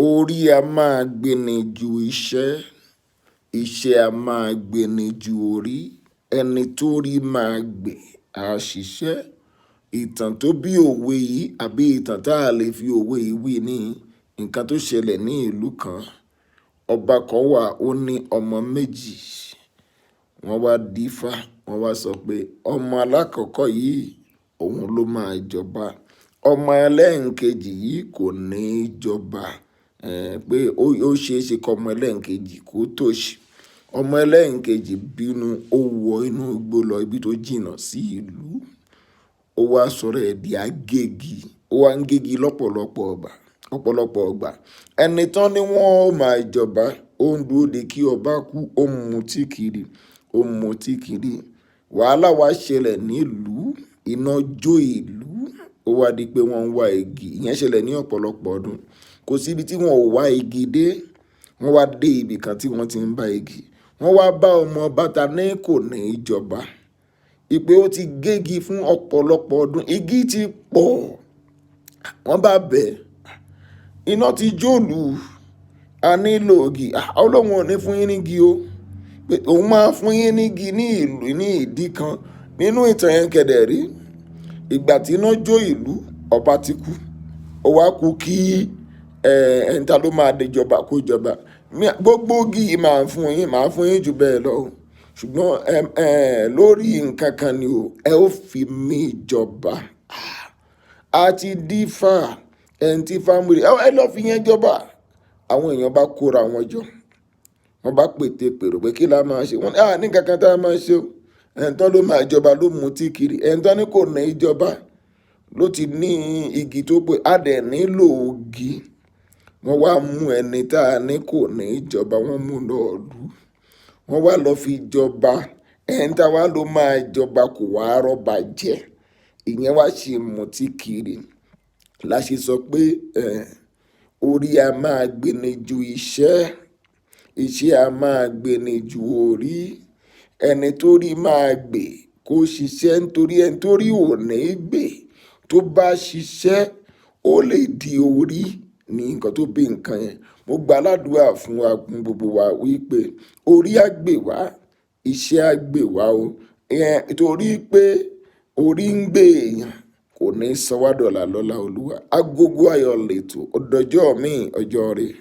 Orí a máa gbéni ju iṣẹ́, iṣẹ́ a máa gbéni ju orí. Ẹni tó rí máa gbè á ṣiṣẹ́. Ìtàn tó bí òwe yìí àbí ìtàn tá a lè fi òwe yìí wí ní nǹkan tó ṣẹlẹ̀ ní ìlú kan. Ọba kan wà, ó ní ọmọ méjì. Wọ́n wá dífá, wọ́n wá sọ pé ọmọ alákọ̀ọ́kọ́ yìí òun ló máa jọba. Ọmọ ẹlẹ́ǹkejì yìí kò ní í jọba. Pé ó ṣeé ṣe kọ́ ọmọ ẹlẹ́ǹkejì kó tòṣì. Ọmọ ẹlẹ́ǹkejì bínú, ó wọ inú igbó lọ ibi tó jìnnà sí ìlú. Ó wá sọ̀rọ̀ ẹ̀ di agégi. Ó wá ń gégi lọ́pọ̀lọpọ̀ ọgbà. Ẹni tán ni wọ́n ó máa jọba, ó ń dúró de kí ọba kú, ó ń mutí kiri. Wàhálà wá ṣẹlẹ̀ nílùú, iná jó ìlú. Ó wá di pé wọ́n ń wá igi. Ìyẹn ṣẹlẹ̀ ní ọ̀pọ̀lọpọ̀ ọdún. Kò síbi tí wọn ò wá igi dé. Wọ́n wá dé ibì kan tí wọ́n ti ń bá igi. Wọ́n wá bá ọmọ bàtà ní kò ní í jọba. Ìpè ó ti gégi fún ọ̀pọ̀lọpọ̀ ọdún. Igi ti pọ̀. Wọ́n bá bẹ̀. Iná ti jòlù. A nílò igi. Ọlọ́run ò ní fún yín ní igi o. Pé òun máa fún yín ní igi ní ìlú ní ìdí kan. Nínú ìtàn yẹn kẹ̀dẹ̀ rí. Ìgbà tí iná jó ìlú, ọba ti kú. Ó wá kú kí ẹni tá ló máa déjọba kó jọba. Gbogbo igi máa fún yín jù bẹ́ẹ̀ lọ. Ṣùgbọ́n lórí nǹkan kan ni o, ẹ ó fi mí jọba. A ti dífá ẹni tí fámìlì ẹ lọ́ọ́ fi yẹn jọba. Àwọn èèyàn bá kóra wọn jọ. Wọ́n bá pète pèrò pé kí la máa ṣe. Wọ́n ní ní kankan tá a máa ṣe o. Ẹni tán ló máa jọba ló mutí kiri. Ẹni tán ní kò ní í jọba ló ti ní igi tó pé a dẹ̀ nílò igi. Wọ́n wá mú ẹni tá a ní kò ní í jọba, wọ́n mú lọ ìlú. Wọ́n wá lọ fi jọba. Ẹni tá wá ló máa jọba kò wá rọ́ba jẹ. Ìyẹn wá ṣe mutí kiri. La ṣe sọ pé orí a máa gbéni ju iṣẹ́, iṣẹ́ a máa gbéni ju orí. Ẹni tó rí máa gbè kó ṣiṣẹ́ nítorí ẹni tó rí ò ní gbè. Tó bá ṣiṣẹ́ ó lè di orí ní nǹkan tó bí nǹkan yẹn. Mo gbà ládùúrà fún wa gbogbo wa wípé orí á gbè wá, iṣẹ́ á gbè wá o. Torí pé orí ń gbè èèyàn kò ní sọ wá dọ̀là lọ́lá Olúwa. Agogo ayọ̀ lètò. Ó dọjọ́ mi ọjọ́ rẹ̀.